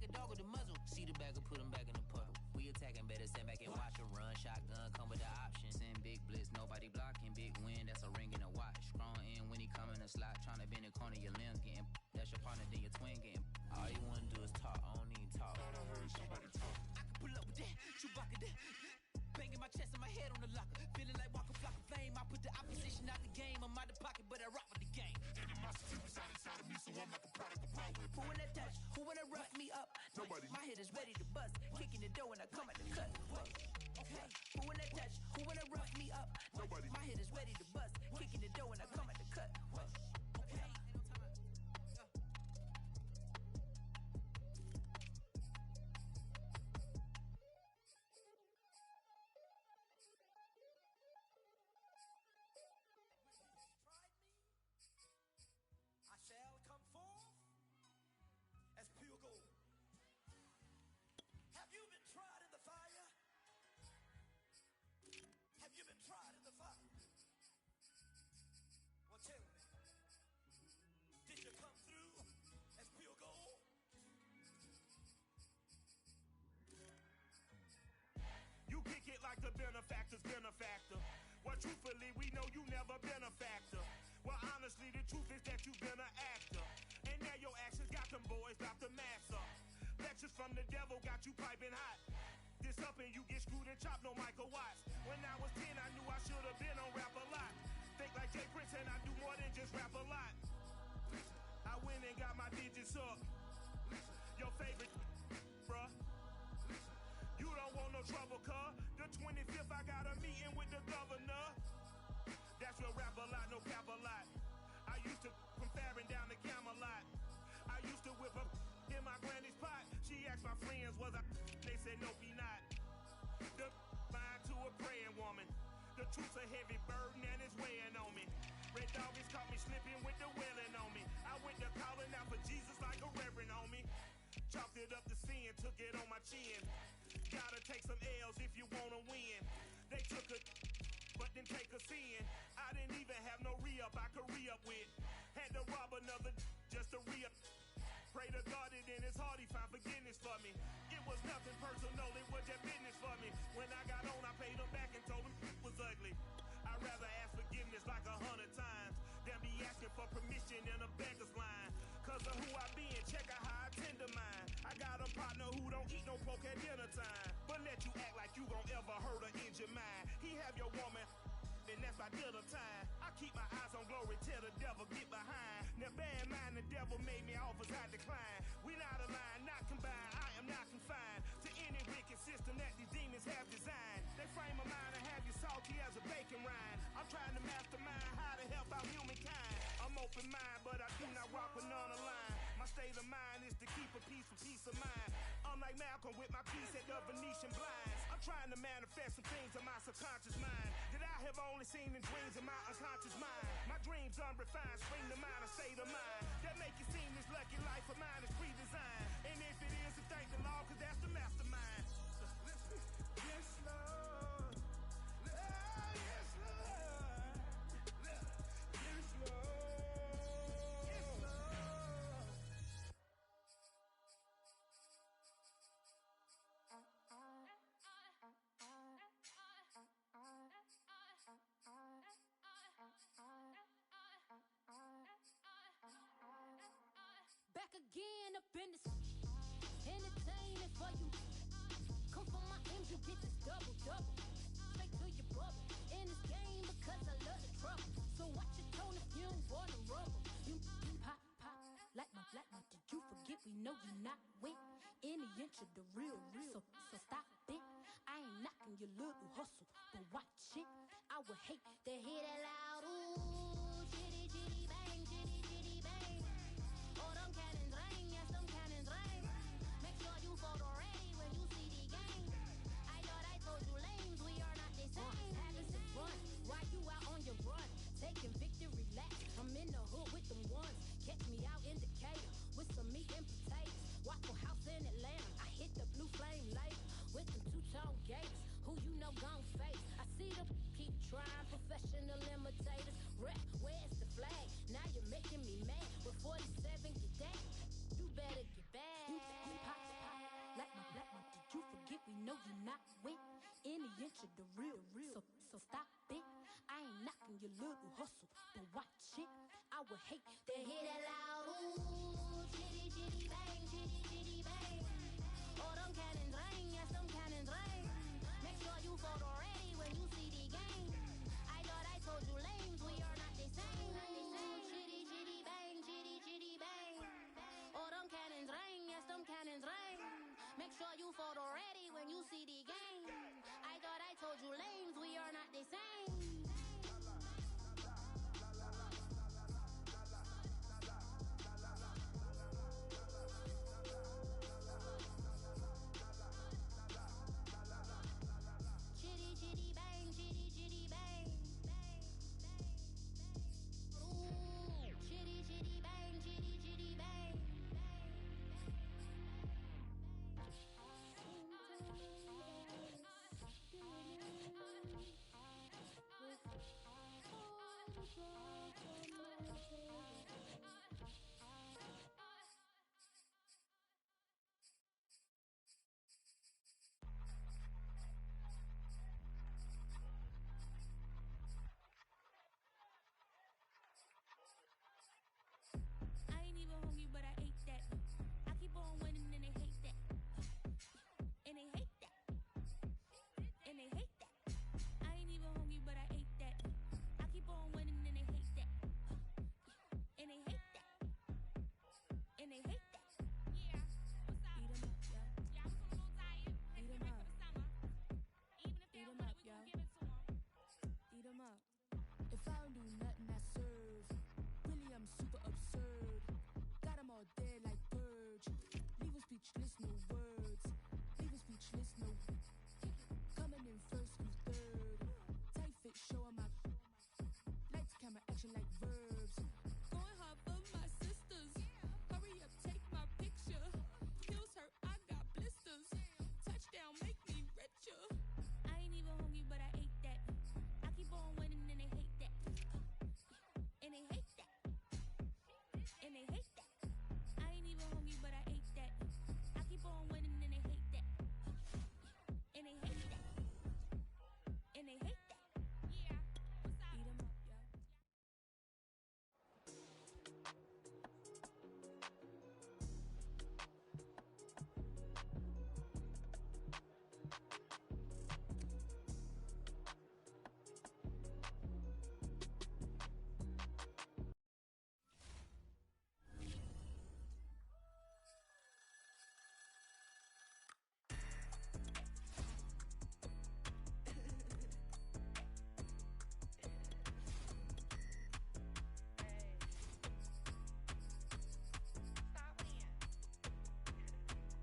a dog with a muzzle. See the bagger, put him back in the puddle. We attacking, better stand back and watch him run. Shotgun come with the option. Send big blitz, nobody blocking. Big win, that's a ring and a watch. Strong in when he come in the slot. Tryna bend the corner, your limbs getting. That's your partner, then your twin getting. All you wanna do is talk, I don't need talk. I heard somebody talk. I can pull up with that, Chewbacca that. Banging my chest and my head on the locker. Feeling like Walker Flock of Flame. I put the opposition out the game. I'm out the pocket, but I rock with the game. Animosity reside inside of me, so I'm like a product of power. Who wanna touch? Who wanna rough me up? Nobody. My head is ready to bust. Kicking the door and I come at the cut. Okay. Who wanna touch? Who wanna rough me up? Nobody. My head is ready to bust. Kicking the door and I come at the cut. Okay. I shall come forth as pure gold. Have you been tried in the fire? Have you been tried in the fire? Well, tell me, did you come through as pure gold? You kick it like the benefactor's benefactor. Well, truthfully, we know you never been a factor. Well, honestly, the truth is that you've been an actor. And now your actions got them boys about to mass up. Lectures from the devil got you piping hot. This up and you get screwed and chopped, no Michael Watts. When I was 10, I knew I should have been on Rap a Lot. Think like Jay Prince and I do more than just rap a lot. I went and got my digits up. Your favorite, bruh. You don't want no trouble, cuz. The 25th, I got a meeting with the governor. That's real rap a lot, no cap a lot. I used to from Farron down to Camelot. I used to whip up in my granny's pot. She asked my friends, was I? They said, nope, he not. The line to a praying woman. The truth's a heavy burden and it's weighing on me. Red doggies caught me slipping with the wailing on me. I went to calling out for Jesus like a reverend on me. Chopped it up to sin, took it on my chin. Gotta take some L's if you wanna win. They took a but then take a sin. I didn't even have no re-up I could re-up with. Had to rob another just to re-up. Pray to God that in his heart he found forgiveness for me. It was nothing personal, it was just business for me. When I got on, I paid him back and told him it was ugly. I'd rather ask forgiveness like 100 times than be asking for permission in a beggar's line. Cause of who I be and check out how I tend to mine. I got a partner who don't eat no pork at dinner time, but let you act like you gon' ever hurt or injure mine. He have your woman, and that's by dinner time. I keep my eyes on glory till the devil get behind. Now bear in mind the devil made me offers I decline. We not aligned, not combined, I am not confined to any wicked system that these demons have designed. They frame a mind and have you salty as a bacon rind. I'm trying to mastermind how to help out humankind. I'm open mind, but I do not rock with none aligned. My state of mind is to keep a peace for peace of mind. Unlike Malcolm with my piece at the Venetian blinds. I'm trying to manifest some things in my subconscious mind that I have only seen in dreams in my unconscious mind. My dreams unrefined, spring to mind, a state of mind that make it seem this lucky life of mine is pre-designed. And if it is, then thank the Lord, cause that's the mastermind. Yes, Lord. Yes, Lord. Yes, Lord. Back again up in this entertaining for you. Come for my ends, you get this double. Straight to your bubble. In this game because I love the trouble. So watch your tone if you don't wanna rumble. You pop like my did you forget we know you not with any inch of the real. So stop it. I ain't knocking your little hustle, but watch it. I would hate to hear that loud ooh, chitty bang, chitty bang. Oh, them cannons ring, yes, them cannons ring. Make sure you photo ready when you see the game. I thought I told you lames, we are not the same. Having some fun while you out on your run, taking victory laps. I'm in the hood with them ones. Catch me out in Decatur with some meat and potatoes. Waffle House in Atlanta. I hit the blue flame later with them two-tone gators. Who you know gon' face? I see them keep trying, professional imitators. Rap, where's the flag? Now you're making me mad. With 47, get that. You better get back. them cannons ring, yes, them cannons ring. Make sure you photo ready when you see the game. I thought I told you lames, we are not the same. Chitty, chitty, bang, chitty, chitty, bang. Oh, them cannons ring, yes, them cannons ring. Make sure you photo ready when you see the game. I thought I told you lames, we are not the same. Chitty, chitty, bang, chitty, chitty, bang. Ooh, chitty, chitty, bang, chitty, chitty, bang. I ain't even hungry, but I ate that. I keep on winning and they hate that. And they hate that. And they hate that. I ain't even hungry, but I ate that. I keep on winning and they hate that. And they hate that. And they hate that. Yeah. What's up? Eat 'em up, yo. Yeah, I was a little tired. Eat 'em up. Even if they don't want it, we gon' give it to 'em. Eat 'em up. If I don't do nothing, I serve. Really, I'm super absurd. Got 'em all dead like purge. Leave 'em speechless, no words. Leave 'em speechless, no. Coming in first, you third. Tight fit, show 'em my. Lights, camera, action like verbs. Going hard for my sisters. Hurry up, take my picture. Heels hurt, I got blisters. Touchdown, make me richer. I ain't even hungry, but I ate that. I keep on winning and they hate that. And they hate that. And they hate that. I ain't even hungry, but I ate that. I keep on winning and they hate that. And they hate that. And they hate that. Yeah. What's up? Eat 'em up, yo.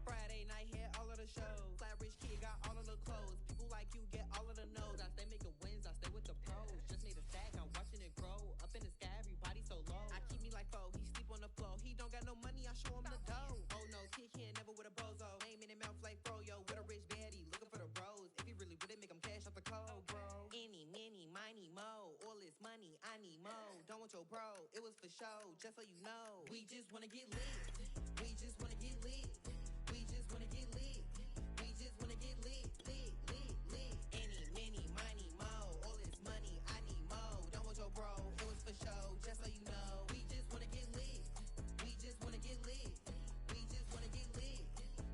Friday night here, all of the shows. Flat rich kid got all of the clothes. People like you get all of the no's. I stay making wins, I stay with the pros. Just made a stack, I'm watching it grow. Up in the sky, everybody so low. I keep me like foe, he sleep on the floor. He don't got no money, I show him the dough. Oh no, kid here never with a bozo. Name in the mouth like froyo, with a rich baddie, looking for the bros. If he really would it make him cash off the cold, bro. Any, many, miny, mo. All this money, I need mo. Don't want your bro, it was for show, just so you know. We just wanna get lit. We just wanna get lit. We just wanna get lit. We just wanna get lit, lit, lit, lit. Any, many, miny, mo. All this money, I need mo. Don't want your bro, it was for show, just so you know. We just wanna get lit. We just wanna get lit. We just wanna get lit.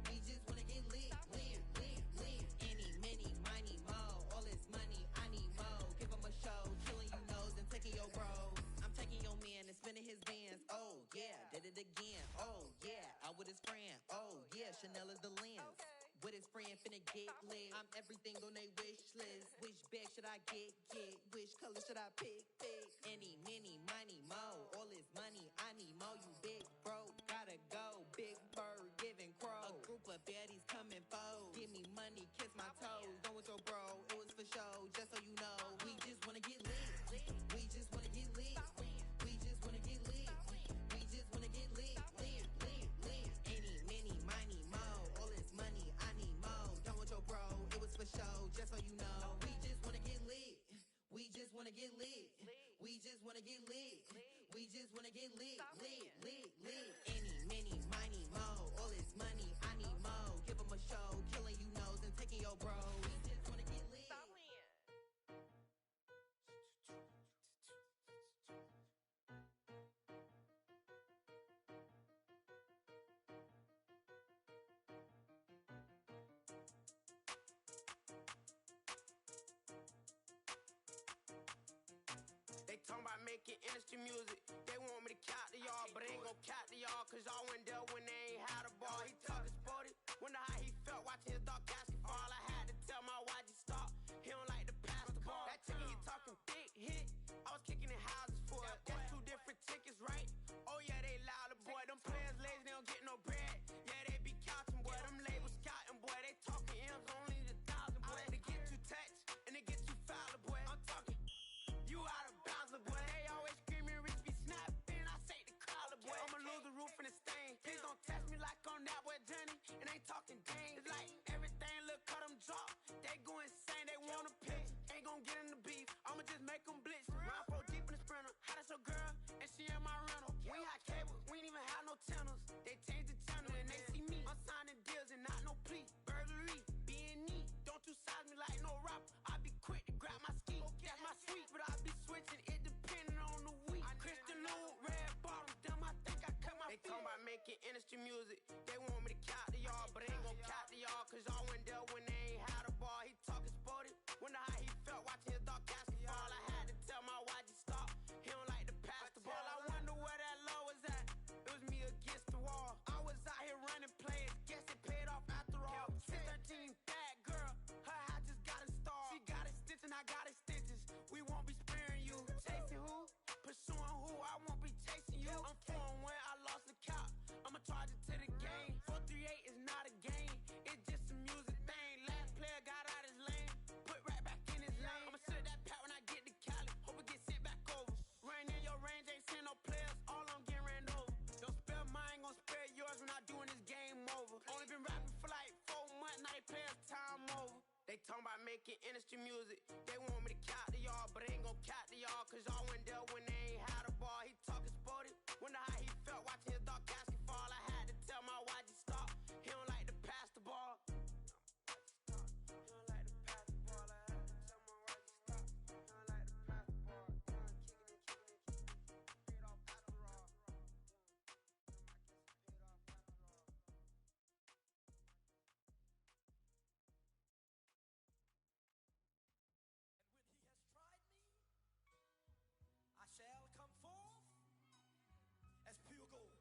We just wanna get lit, lit, lit, lit. Any, many, miny, mo. All this money, I need mo. Give him a show, killing you nose and taking your bros. I'm taking your man and spinning his bands. Oh yeah, did it again. Oh yeah, out with his friend. Oh yeah, Chanel is the lens. With his friend finna get lit. I'm everything on they wish list. Which bag should I get? Which color should I pick? Any, many, miny, mo. All this money, I need mo. You big bro, gotta go. Big bird, giving crow. A group of baddies coming foes. Give me money, kiss my toes. Don't with your bro, it was for show, just so you know. We just wanna get lit. We just wanna get lit. We just wanna get lit. We just wanna get lit, lit, lit, lit. Any, many, miny, mo. All this money, I need mo. Don't want your bro, it was for show, just so you know. We just wanna get lit. We just wanna get lit. We just wanna get lit. talking about making industry music. They want me to count to y'all, but ain't gon' count to y'all, cause y'all went there when they ain't had a ball. He talking sporty, wonder how he felt watching his dog casket fall. I had to tell my YG stop, he don't like to pass the ball. That chicken he talking big hit, I was kicking in houses for it. That's two different tickets, right? Oh yeah, they louder, boy. Them players lazy, they don't get no bread. Yeah, they be counting, boy. Them labels scouting, boy. They talking M's only the 1,000, boy. They get too touched and they get too foul, boy. I'm talking, you out of bounds, boy. They always screaming, Rich be snapping. I say the collar, boy. I'ma lose the roof and the stain. Please don't test me like on that boy Johnny. And ain't talking dang. It's like everything look cut them drop. They go insane, they want a pitch. Ain't gon' get in the beef. I'ma just make them blitz. Round 4 deep in the sprinter. How that's your girl? And she in my rental. We ain't had cables, we ain't even have no channels. They changed the channel and they see me. I'm signing deals and not no plea. Burglary, B&E. Don't you size me like no rapper. I be quick to grab my ski. That's my sweet, but I be switching it depending on the week. Christian Lou, red bottoms, them I think I cut my feet. They talking about making industry music. They want me to count to y'all, but ain't gon' count to y'all, cause y'all went there when they ain't had a ball. He talking sporty, wonder how he felt watching his dog casket fall. I had to tell my YG stop, he don't like to pass the ball. I wonder where that low was at. It was me against the wall. I was out here running plays, guess it paid off after all. 613, bad girl, her hat just got a star. She got it stitched and I got it stitches. We won't be sparing you. Chasing who? Pursuing who? I won't be chasing you. I'm 4-1, I lost the count. I'ma charge it to the game. 438 is not a game, it's just a music thing. Last player got out his lane, put right back in his lane. I'ma sit that pat when I get to Cali, hope it get sent back over. Rain in your range, ain't send no players, all I'm getting ran over. Don't spare mine, gon' spare yours when I doing this game over. Only been rapping for like 4 months, now they play us time over. They talking about making industry music. They want me to count to y'all, but ain't gon' count to y'all, cause y'all went there when they ain't had a ball. He talking sporty, wonder how he felt watching his dog casket fall. I had to tell my YG stop, he don't like to pass the ball. He don't like to pass the ball. I had to tell my YG stop, he don't like to pass the ball. Kicking it, paid off after all. Paid off after all. And when he has tried me, I shall come forth as pure gold.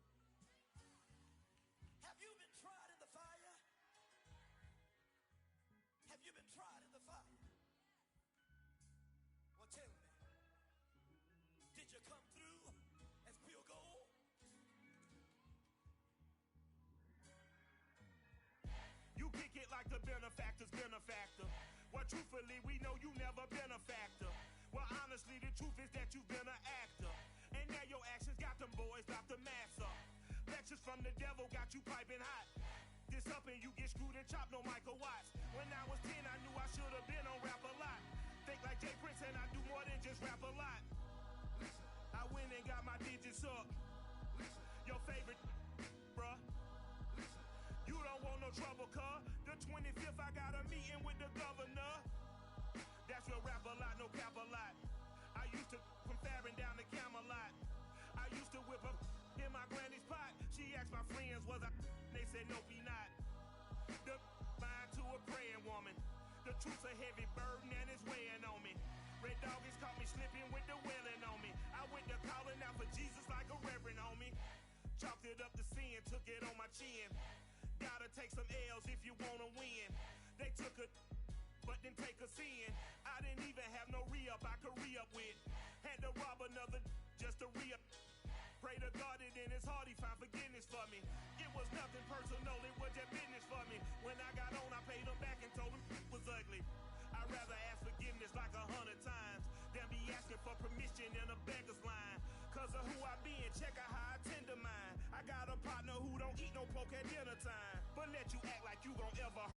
Have you been tried in the fire? Have you been tried in the fire? Well, tell me, did you come through as pure gold? You kick it like the benefactor's benefactor. Well, truthfully, we know you never been a factor. Well, honestly, the truth is that you've been an actor. And now your actions got them boys about to mass up. Lectures from the devil got you piping hot. This up and you get screwed and chopped, no Michael Watts. When I was 10, I knew I should have been on rap a lot. Think like Jay Prince and I do more than just rap a lot. I went and got my digits up. Your favorite, bruh. You don't want no trouble, cuz. The 25th, I got a meeting with the governor. That's real rap a lot, no cap a lot. I used to from Farron down to Camelot. I used to whip up in my granny's pot. She asked my friends, was I? They said, nope, he not. The mind to a praying woman. The truth's a heavy burden and it's weighing on me. Red doggies caught me slipping with the wailing on me. I went to calling out for Jesus like a reverend homie. Chalked it up to sin, took it on my chin. Gotta take some L's if you wanna win. They took a, but didn't take a sin. I didn't even have no re-up I could re-up with. Had to rob another just to re-up. Pray to God that in his heart he found forgiveness for me. It was nothing personal, it was just business for me. When I got on, I paid him back and told him it was ugly. I'd rather ask forgiveness like 100 times than be asking for permission in a beggar's line. Cause of who I be and check out how I tend to mine. I got a partner who don't eat no pork at dinner time, but let you act like you gon' ever